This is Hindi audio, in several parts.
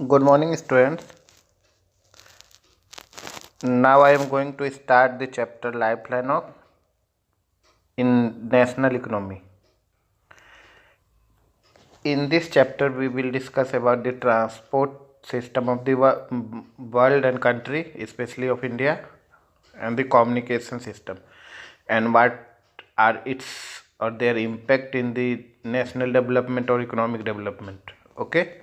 Good morning, students. Now I am going to start the chapter Lifeline of in National Economy. In this chapter, we will discuss about the transport system of the world and country, especially of India, and the communication system, and what are its or their impact in the national development or economic development. Okay.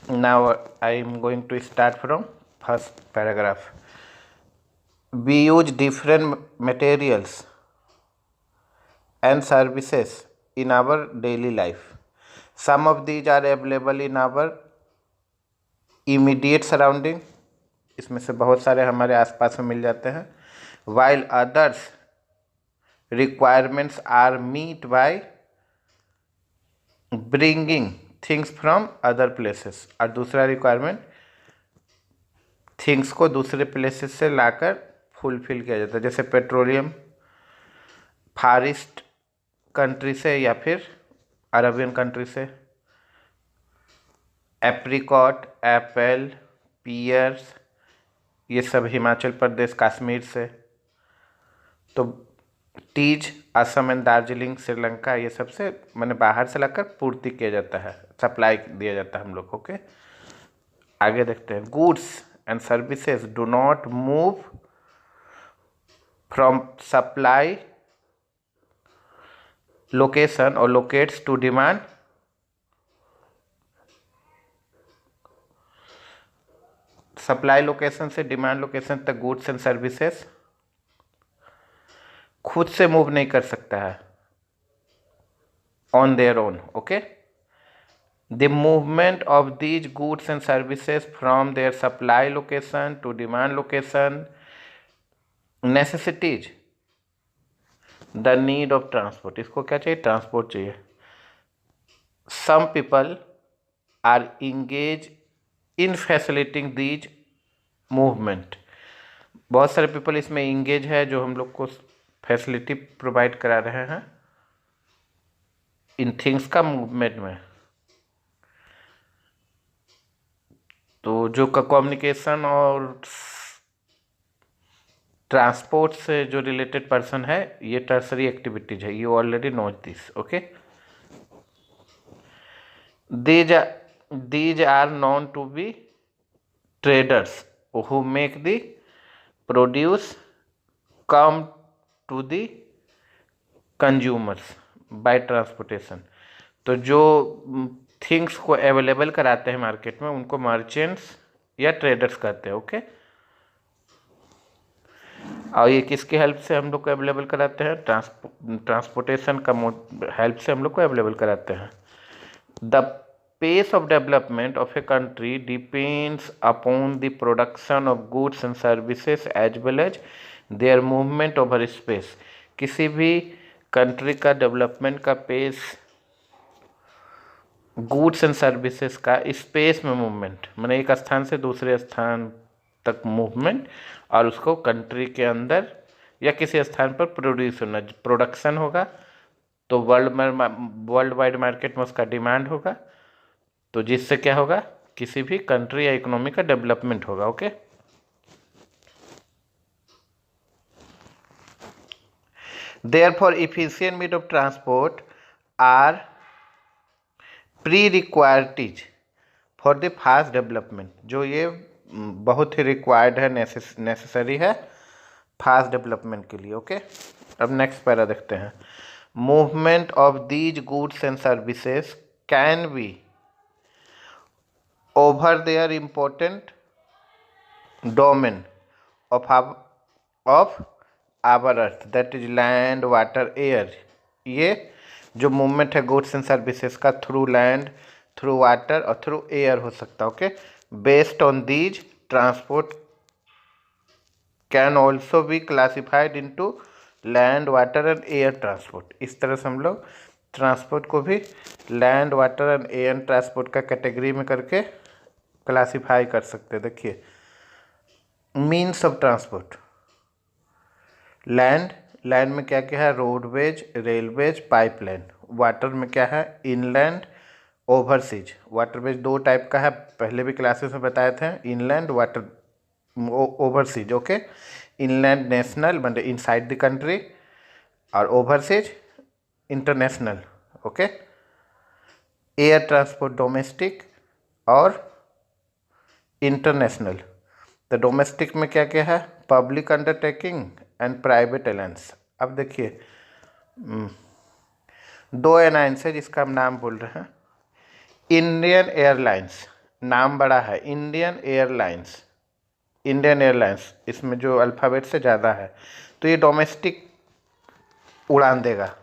Now I am going to start from first paragraph. We use different materials and services in our daily life. Some of these are available in our immediate surrounding, इसमें से बहुत सारे हमारे आसपास में मिल जाते हैं. While others requirements are met by bringing things from other places. और दूसरा रिक्वायरमेंट थिंग्स को दूसरे प्लेसेस से लाकर फुलफिल किया जाता है, जैसे पेट्रोलियम फार ईस्ट कंट्री से या फिर अरबियन कंट्री से, एप्रिकॉट, एप्पल, पियर्स, ये सब हिमाचल प्रदेश कश्मीर से. तो टीज असम एंड दार्जिलिंग श्रीलंका, ये सब से मैंने बाहर से लाकर पूर्ति किया जाता है, सप्लाई दिया जाता है हम लोग. ओके, आगे देखते हैं. Goods and services do not move from supply location और locates to demand. Supply location से डिमांड लोकेशन तक गुड्स एंड सर्विसेज खुद से मूव नहीं कर सकता है on their own. Okay, the movement of these goods and services from their supply location to demand location necessitates the need of transport. इसको क्या चाहिए? ट्रांसपोर्ट चाहिए. Some people are engage in facilitating these movement. बहुत सारे पीपल इसमें इंगेज है जो हम लोग को फैसिलिटी प्रोवाइड करा रहे हैं इन थिंग्स का मूवमेंट में. तो जो कम्युनिकेशन और ट्रांसपोर्ट से जो रिलेटेड पर्सन है, ये टर्सरी एक्टिविटीज है. You already knows this. Okay, these are known to be traders who make the produce come to the consumers by transportation. तो जो थिंग्स को अवेलेबल कराते हैं मार्केट में, उनको मर्चेंट्स या ट्रेडर्स कहते हैं. ओके, और ये किसकी हेल्प से हम लोग को अवेलेबल कराते हैं? ट्रांसपोर्टेशन का हेल्प से हम लोग को अवेलेबल कराते हैं. The pace of development of a country depends upon the production of goods and services as well as their movement over space. किसी भी कंट्री का डेवलपमेंट का पेस गुड्स एंड सर्विसेज का स्पेस में मूवमेंट, मैंने एक स्थान से दूसरे स्थान तक मूवमेंट, और उसको कंट्री के अंदर या किसी स्थान पर प्रोड्यूस होना, प्रोडक्शन होगा तो वर्ल्ड वाइड मार्केट में उसका डिमांड होगा, तो जिससे क्या होगा? किसी भी कंट्री या इकोनॉमी का डेवलपमेंट होगा. Okay, therefore efficient means of transport are pre required for the fast development. जो ये बहुत ही रिक्वायर्ड है, नेसेसरी है फास्ट डेवलपमेंट के लिए. ओके, अब नेक्स्ट पैरा देखते हैं. Movement of these goods and services can be over their important domain of our earth, that is land, water, air. ये जो मूवमेंट है गुड्स एंड सर्विसेज का थ्रू लैंड, थ्रू वाटर और थ्रू एयर हो सकता है. Okay, based on these transport can also be classified into land, water and air transport. इस तरह से हम लोग ट्रांसपोर्ट को भी land, water and air transport का कैटेगरी में करके क्लासिफाई कर सकते हैं. देखिए, मीन्स ऑफ ट्रांसपोर्ट. लैंड में क्या क्या है? Roadways, railways, pipeline. वाटर में क्या है? Inland, overseas. वाटरवेज दो टाइप का है, पहले भी क्लासेस में बताए थे, inland water overseas. Okay, inland national मतलब इनसाइड द कंट्री, और overseas international. Okay, air transport domestic और इंटरनेशनल। तो डोमेस्टिक में क्या क्या है, public undertaking and private alliance. अब देखिए दो एलायंस है जिसका हम नाम बोल रहे हैं। इंडियन एयरलाइंस, नाम बड़ा है, इंडियन एयरलाइंस, इंडियन एयरलाइंस, इसमें जो अल्फ़ाबेट से ज़्यादा है, तो ये डोमेस्टिक उड़ान देगा।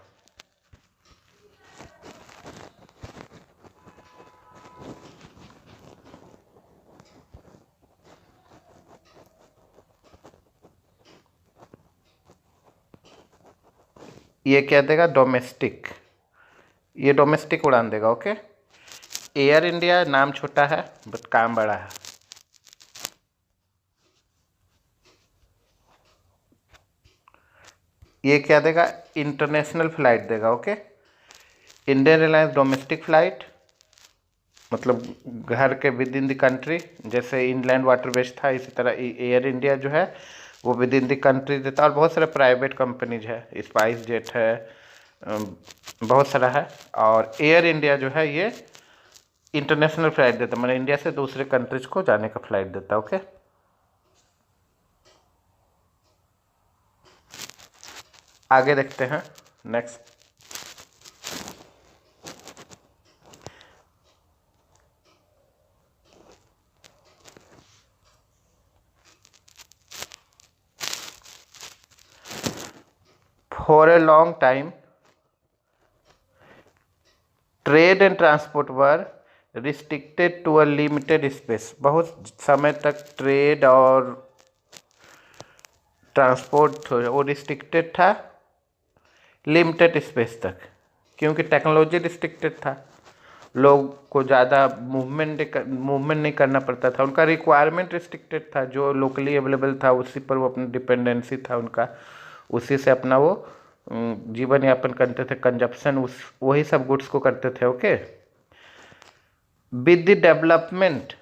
ये क्या देगा, डोमेस्टिक, ये डोमेस्टिक उड़ान देगा। ओके, एयर इंडिया नाम छोटा है बट काम बड़ा है। ये क्या देगा, इंटरनेशनल फ्लाइट देगा। Okay, Indian airlines domestic flight, मतलब घर के विद इन द कंट्री, जैसे इनलैंड वाटरवेज था, इसी तरह एयर इंडिया जो है वो विद इन द कंट्री देता है। और बहुत सारे प्राइवेट कंपनीज है, स्पाइस जेट है, बहुत सारा है। और एयर इंडिया जो है ये इंटरनेशनल फ्लाइट देता है, मतलब इंडिया से दूसरे कंट्रीज को जाने का फ्लाइट देता है। ओके, आगे देखते हैं next. For a long time trade and transport were restricted to a limited space. बहुत समय तक ट्रेड और ट्रांसपोर्ट वो रिस्ट्रिक्टेड था लिमिटेड स्पेस तक, क्योंकि टेक्नोलॉजी रिस्ट्रिक्टेड था, लोग को ज़्यादा मूवमेंट नहीं करना पड़ता था, उनका रिक्वायरमेंट रिस्ट्रिक्टेड था, जो लोकली अवेलेबल था उसी पर वो अपना डिपेंडेंसी था उनका, उसी से अपना वो जीवन यापन करते थे, कंजप्शन उस वही सब गुड्स को करते थे। Okay, with the development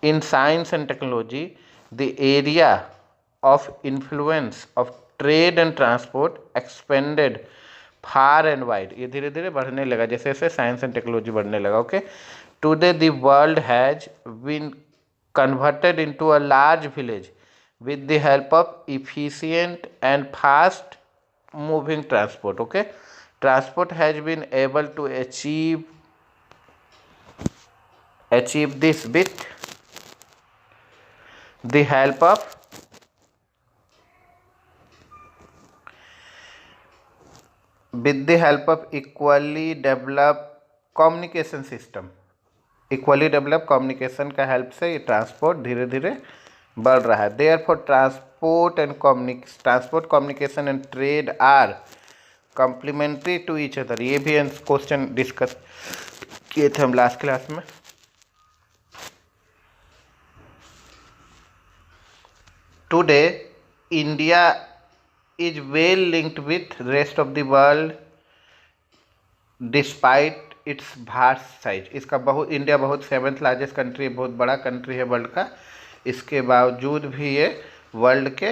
in science and technology, the area of influence of trade and transport expanded far and wide। ये धीरे धीरे बढ़ने लगा जैसे जैसे साइंस एंड टेक्नोलॉजी बढ़ने लगा। Okay, today the world has been converted into a large village with the help of efficient and fast moving transport। okay, transport has been able to achieve this the help of with the help of equally developed communication system। Equally develop communication का हेल्प से ये ट्रांसपोर्ट धीरे धीरे बढ़ रहा है। Therefore transport communication and trade are complementary to each other. ये भी क्वेश्चन डिस्कस किए थे हम लास्ट क्लास में। Today India is well linked with rest of the world despite its vast size. इसका बहुत, इंडिया बहुत 7th लार्जेस्ट कंट्री है, बहुत बड़ा कंट्री है वर्ल्ड का, इसके बावजूद भी ये वर्ल्ड के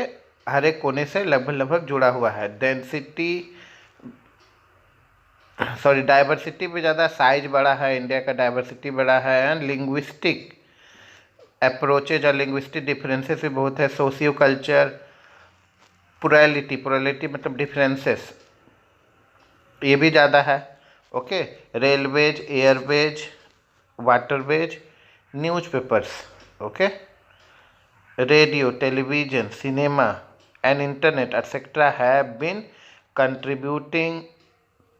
हर एक कोने से लगभग लगभग जुड़ा हुआ है। डाइवर्सिटी भी ज़्यादा, साइज बड़ा है इंडिया का, डाइवर्सिटी बड़ा है, एंड लिंग्विस्टिक अप्रोचेज और लिंग्विस्टिक डिफरेंसेस भी बहुत है। सोशियो कल्चर प्लुरलिटी मतलब डिफरेंसेस ये भी ज़्यादा है। Okay, railways, airways, waterways, newspapers, okay, radio, television, cinema and internet etcetera have been contributing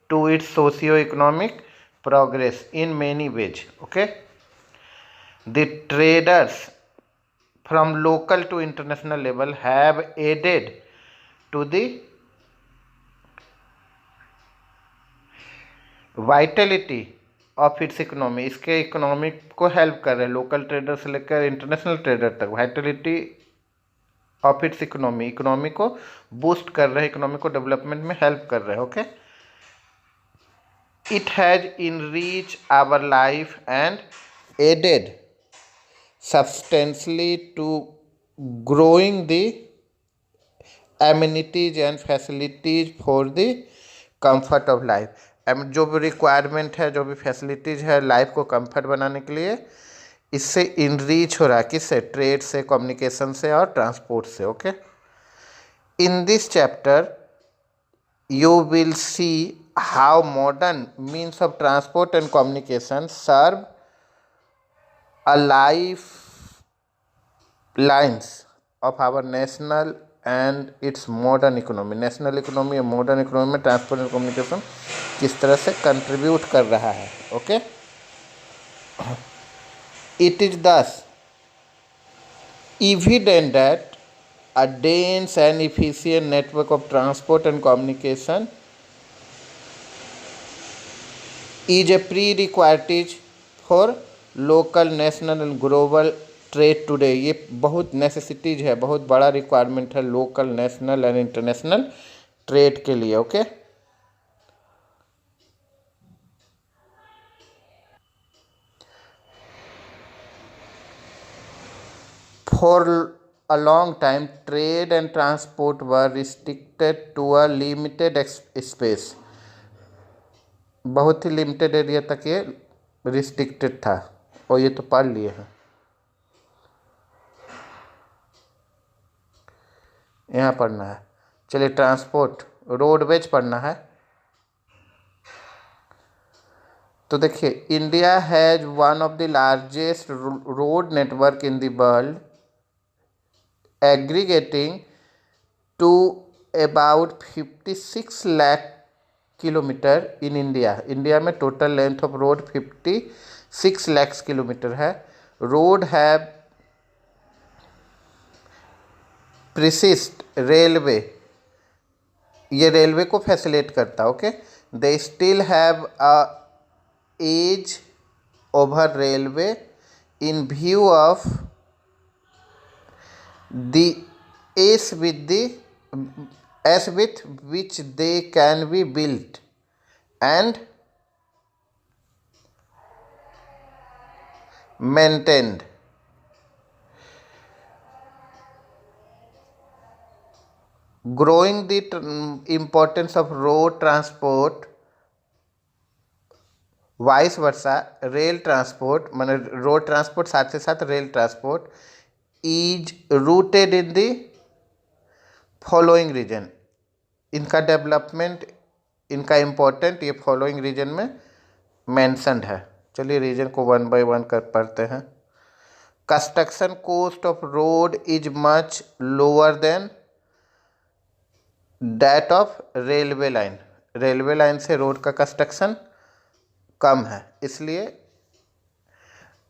to its socio-economic progress in many ways। okay, the traders from local to international level have aided to the Vitality of its economy. इसके इकोनॉमी को हेल्प कर रहे हैं, लोकल ट्रेडर से लेकर इंटरनेशनल ट्रेडर तक। Vitality of its economy, economy को बूस्ट कर रहे हैं, इकोनॉमी को डेवलपमेंट में हेल्प कर रहे हैं। Okay, It has enriched our life and aided substantially to growing the amenities and facilities for the comfort of life। जो भी रिक्वायरमेंट है, जो भी फैसिलिटीज़ है लाइफ को कंफर्ट बनाने के लिए, इससे इनरीच हो रहा है। किससे? ट्रेड से, कम्युनिकेशन से और ट्रांसपोर्ट से। Okay, in this chapter you will see how modern means of transport and communication serve a lifelines of our national and its modern economy। National economy और मॉडर्न इकोनॉमी में ट्रांसपोर्ट एंड कम्युनिकेशन किस तरह से कंट्रीब्यूट कर रहा है। ओके, इट इज दस evident that a dense and efficient network of transport and communication is a prerequisite for local, national and global trade today। ये बहुत नेसेसिटीज है, बहुत बड़ा रिक्वायरमेंट है local, national and international trade के लिए। Okay, For a long time, trade and transport were restricted to a limited space। बहुत ही लिमिटेड एरिया तक ये रिस्ट्रिक्टेड था। और ये तो पढ़ लिए हैं, यहाँ पढ़ना है। चलिए, ट्रांसपोर्ट रोडवेज पढ़ना है। तो देखिए, India has one of the largest road network in the world aggregating to about 56 lakh kilometre in India. India में total length of road 56 lakh kilometre है। रोड हैव प्रिसिस्ट रेलवे, ये रेलवे को फैसिलिटेट करता। Okay, they still have a edge over railway in view of the as with which they can be built and maintained। Growing the importance of road transport, vice versa rail transport, माने रोड ट्रांसपोर्ट साथ से साथ rail transport is rooted in the following region. इनका डेवलपमेंट, इनका इम्पोर्टेंट ये फॉलोइंग रीजन में मेंशन्ड है। चलिए रीजन को वन बाय वन कर पढ़ते हैं। Construction cost of road is much lower than that of railway line. Railway line से रोड का कंस्ट्रक्शन कम है, इसलिए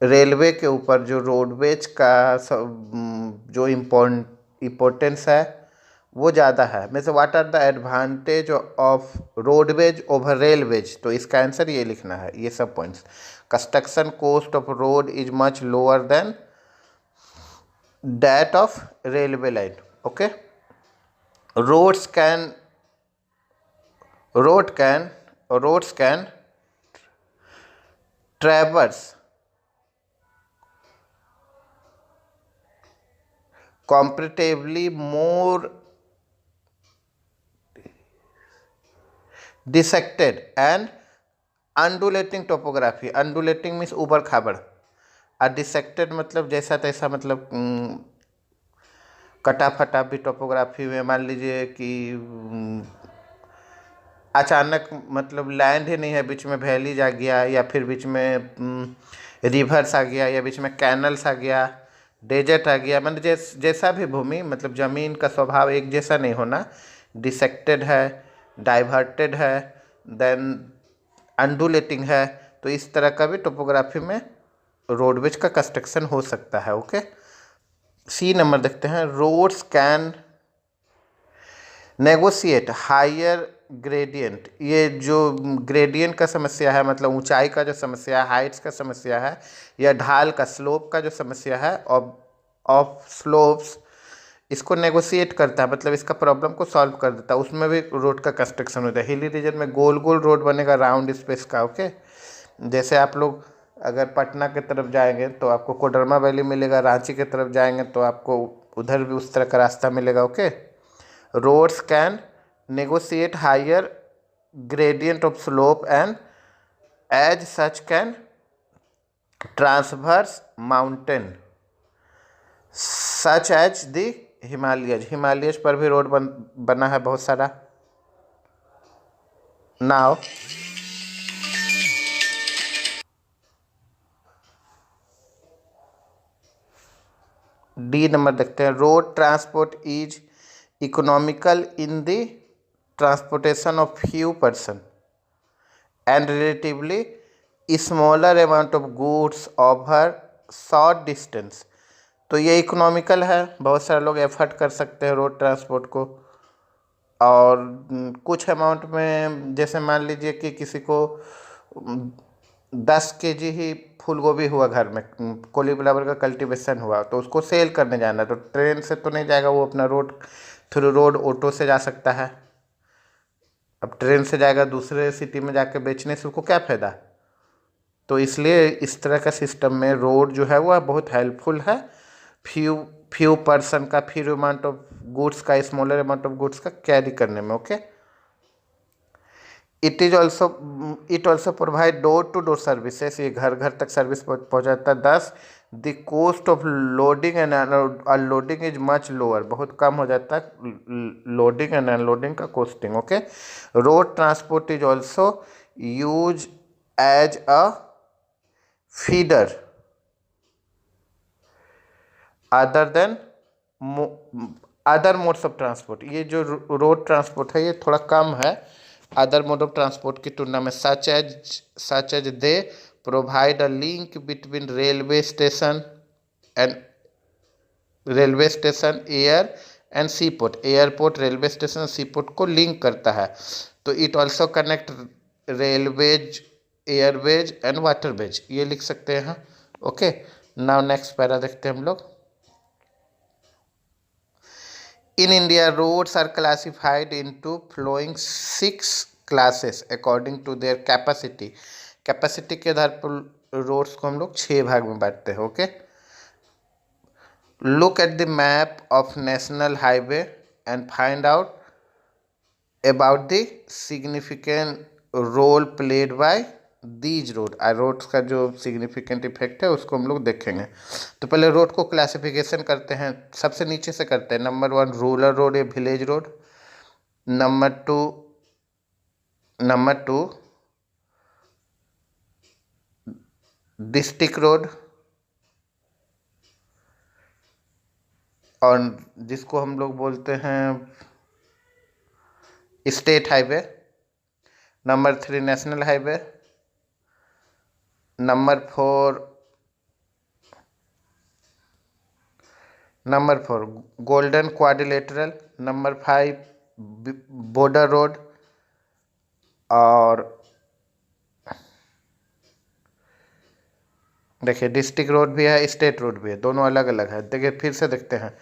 रेलवे के ऊपर जो रोडवेज का जो इम्पोर्टेंस है वो ज़्यादा है। में से what are the advantage of roadways over railways, तो इसका आंसर ये लिखना है, ये सब points. Construction cost of road is much lower than that of railway line. Okay, roads can traverse comparatively more dissected and undulating topography। undulating means ऊबड़ खाबड़, और dissected मतलब जैसा तैसा, मतलब कटा फटा भी टोपोग्राफी में। मान लीजिए कि अचानक मतलब लैंड ही नहीं है, बीच में वैलीज आ गया, या फिर बीच में रिवर्स आ गया, या बीच में कैनल्स आ गया, डेजर्ट आ गया। मतलब जैसा भी भूमि, मतलब ज़मीन का स्वभाव एक जैसा नहीं होना। डिसेक्टेड है, डाइवर्टेड है, देन अंडुलेटिंग है। तो इस तरह का भी टोपोग्राफी में रोडवेज का कंस्ट्रक्शन हो सकता है। ओके, सी नंबर देखते हैं। Roads can negotiate higher gradient. ये जो ग्रेडियंट का समस्या है, मतलब ऊंचाई का जो समस्या है, हाइट्स का समस्या है, या ढाल का, स्लोप का जो समस्या है, ऑफ स्लोप्स इसको नेगोशिएट करता है, मतलब इसका प्रॉब्लम को सॉल्व कर देता है। उसमें भी रोड का कंस्ट्रक्शन होता है। हिली रीजन में गोल गोल रोड बनेगा, राउंड स्पेस का। ओके, जैसे आप लोग अगर पटना की तरफ जाएंगे तो आपको कोडरमा वैली मिलेगा, रांची की तरफ जाएंगे तो आपको उधर भी उस तरह का रास्ता मिलेगा। Okay, roads can negotiate higher gradient of slope and as such can traverse mountain such as the Himalayas पर भी रोड बना है बहुत सारा। नाउ डी नंबर देखते हैं। Road transport is economical in the transportation of few person and relatively smaller amount of goods over short distance। तो ये इकोनॉमिकल है, बहुत सारे लोग एफर्ट कर सकते हैं रोड ट्रांसपोर्ट को। और कुछ अमाउंट में, जैसे मान लीजिए कि किसी को 10 kg ही फूल गोभी हुआ घर में, कॉलीफ्लावर का कल्टीवेशन हुआ, तो उसको सेल करने जाना है, तो ट्रेन से तो नहीं जाएगा वो, अपना रोड थ्रू रोड ऑटो से जा सकता है। अब ट्रेन से जाएगा दूसरे सिटी में जाके बेचने से उसको क्या फ़ायदा। तो इसलिए इस तरह का सिस्टम में रोड जो है वह बहुत हेल्पफुल है फ्यू पर्सन का, फ्यू अमाउंट ऑफ गुड्स का, स्मॉलर अमाउंट ऑफ गुड्स का कैरी करने में। Okay, it also provide door to door services, ये घर घर तक सर्विस पहुँचाता है। 10 the cost of loading and unloading is much lower, बहुत कम हो जाता है लोडिंग एंड अनलोडिंग का costing. Okay, road transport is also use as a feeder other than other modes of transport. ये जो रोड ट्रांसपोर्ट है ये थोड़ा कम है अदर मोड ऑफ ट्रांसपोर्ट की तुलना में। Such as they provide a link between railway station, air and seaport. Airport, railway station, seaport को लिंक करता है। तो it also connect railways, airways and waterways, ये लिख सकते हैं। ओके, नाउ नेक्स्ट पैरा देखते हैं हम लोग। In India, roads are classified into following 6 classes according to their capacity। Capacity के आधार पर रोड्स को हम लोग 6 भाग में बांटते हैं। Okay, look at the map of national highway and find out about the significant role played by these road. Roads का जो सिग्निफिकेंट इफेक्ट है उसको हम लोग देखेंगे। तो पहले रोड को क्लासिफिकेशन करते हैं, सबसे नीचे से करते हैं। नंबर 1 रूरल रोड या village road. Number two district road, और जिसको हम लोग बोलते हैं state highway. Number 3 national highway. Number 4 golden quadrilateral. Number 5 border road. और देखिए डिस्ट्रिक्ट रोड भी है, स्टेट रोड भी है, दोनों अलग अलग है। देखिए फिर से देखते हैं।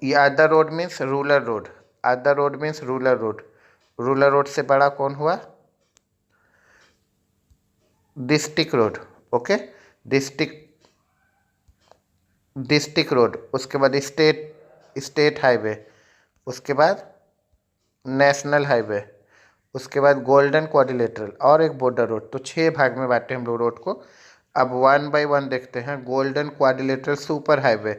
ये other road means rural road. Other road means rural road. Rural road से बड़ा कौन हुआ? District road. Okay, district road, उसके बाद स्टेट हाईवे, उसके बाद नेशनल हाईवे, उसके बाद गोल्डन क्वाड्रिलेटरल और एक बॉर्डर रोड। तो 6 भाग में बांटे हम लोग रोड को। अब 1 by 1 देखते हैं। Golden quadrilateral super highway.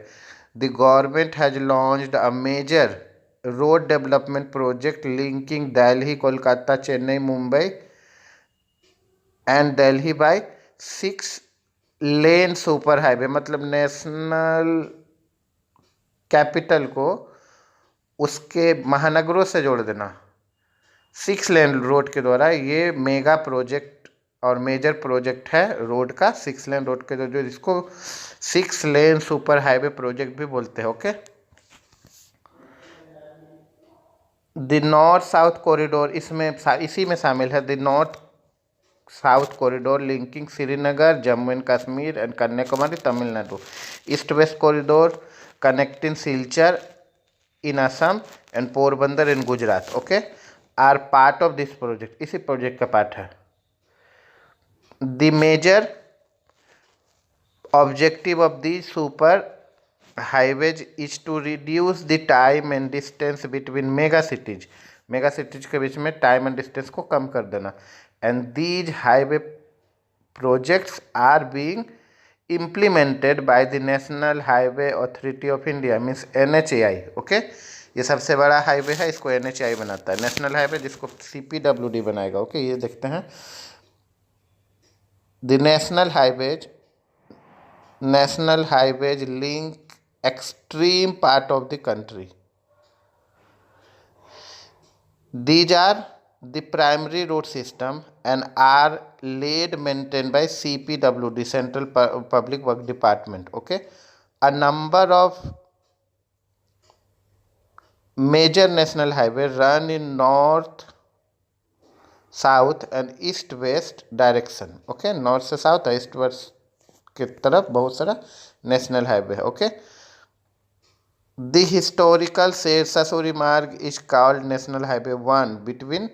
The government has launched a major road development project linking Delhi, Kolkata, Chennai, Mumbai and Delhi by 6 lane super highway. मतलब नेशनल कैपिटल को उसके महानगरों से जोड़ देना 6 लेन रोड के द्वारा। ये मेगा प्रोजेक्ट और मेजर प्रोजेक्ट है रोड का। 6 लेन रोड के जो जिसको 6 लेन सुपर हाईवे प्रोजेक्ट भी बोलते हैं। Okay, the north south corridor इसी में शामिल है। The north south corridor linking Srinagar, Jammu and Kashmir and Kanyakumari, Tamil Nadu. East west corridor connecting Silchar in Assam and Porbandar in Gujarat, okay, are part of this project. इसी प्रोजेक्ट का पार्ट है. The major objective of the super highways is to reduce the time and distance between mega cities. Mega cities के बीच में टाइम एंड डिस्टेंस को कम कर देना. And these highway projects are being implemented by the National Highway Authority of India, means NHAI. Okay, ये सबसे बड़ा हाईवे है, इसको NHAI बनाता है. नेशनल हाईवे जिसको CPWD बनाएगा. ओके, ये देखते हैं. The national highways link extreme part of the country. These are the primary road system and are laid maintained by CPWD, Central Public Work Department. Okay, a number of major national highway run in north, south and east west direction. Okay, north से साउथ और ईस्ट वेस्ट की तरफ बहुत सारा नेशनल हाईवे है. Okay, The historical Shersa Suri Marg is called National Highway 1 between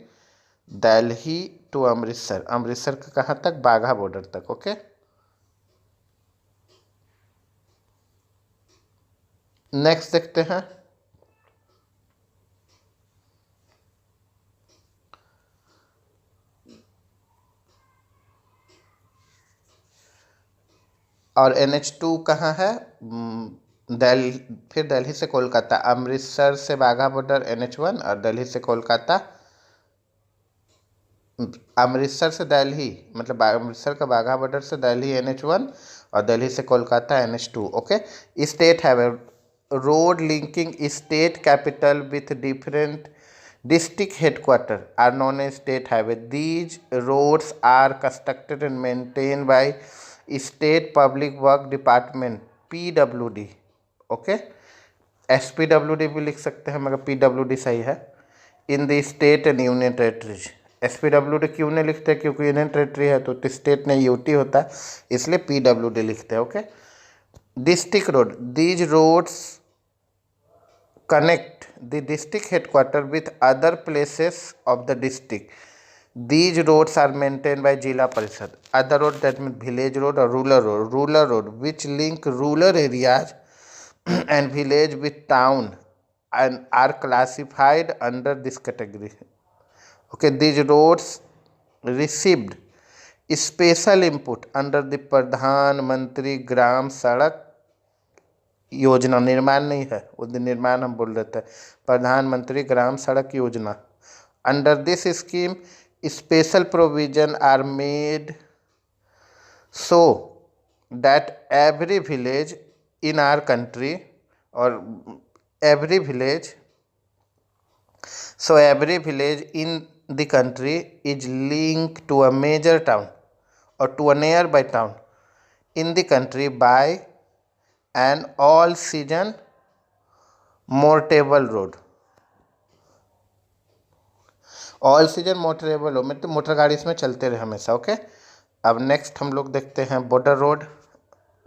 Delhi to Amritsar. Amritsar का कहाँ तक? बाघा बॉर्डर तक. ओके, नेक्स्ट देखते हैं. और NH2 कहाँ है? दिल्ली, फिर दिल्ली से कोलकाता. अमृतसर से बाघा बॉर्डर NH1 और दिल्ली से कोलकाता. अमृतसर से दिल्ली मतलब अमृतसर का बाघा बॉर्डर से दिल्ली NH1 और दिल्ली से Kolkata NH2. Okay, state highway road linking state capital with different district headquarters are known as state highway. These roads are constructed and maintained by State Public Work Department, PWD. Okay, SPWD भी लिख सकते हैं मगर PWD सही है. In the state and union territories. SPWD क्यों नहीं लिखते? क्योंकि यूनियन टेरेटरी है तो स्टेट नहीं, यूटी होता है, इसलिए PWD लिखते हैं. Okay, district road. These roads connect the district headquarter with other places of the district. These roads are maintained by Jila Parishad. Other road, that means village road or rural road which link rural areas and village with town and are classified under this category. Okay, these roads received special input under the प्रधान मंत्री ग्राम सड़क योजना. निर्माण नहीं है, वो निर्माण हम बोल रहे थे. प्रधानमंत्री ग्राम सड़क योजना. Under this scheme, special provision are made so that every village in our country or every village in the country is linked to a major town or to a nearby town in the country by an all season motorable road. All season motorable हो, मतलब मोटर गाड़ी इसमें चलते रहे हमेशा. ओके, अब नेक्स्ट हम लोग देखते हैं बॉर्डर रोड,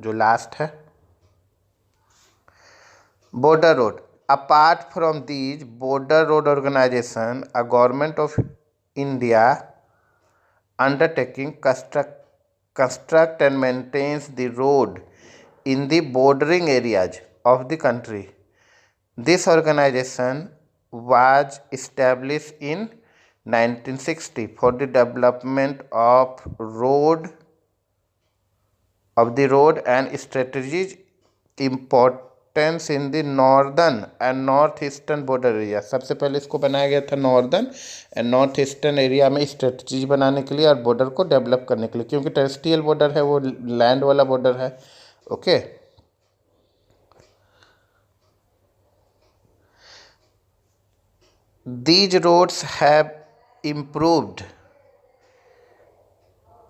जो लास्ट है. Border road. Apart from these border road organisation, a government of India undertaking construct and maintains the road in the bordering areas of the country. This organisation was established in 1960 for the development of the road and strategic importance in the northern and northeastern border area. सबसे पहले इसको बनाया गया था northern and north eastern area में स्ट्रेटजी बनाने के लिए और बॉर्डर को डेवलप करने के लिए, क्योंकि टेरेस्ट्रियल बॉर्डर है, वो लैंड वाला बॉर्डर है. Okay, these roads have improved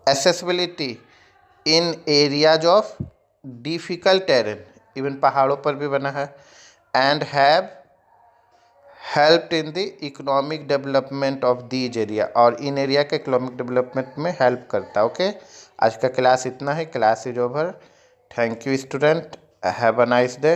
accessibility in areas of difficult terrain, even पहाड़ों पर भी बना है, and have helped in the economic development of these area, और इन एरिया के इकोनॉमिक डेवलपमेंट में हेल्प करता है. ओके, आज का क्लास इतना है. Class is over. Thank you student. Have a nice day.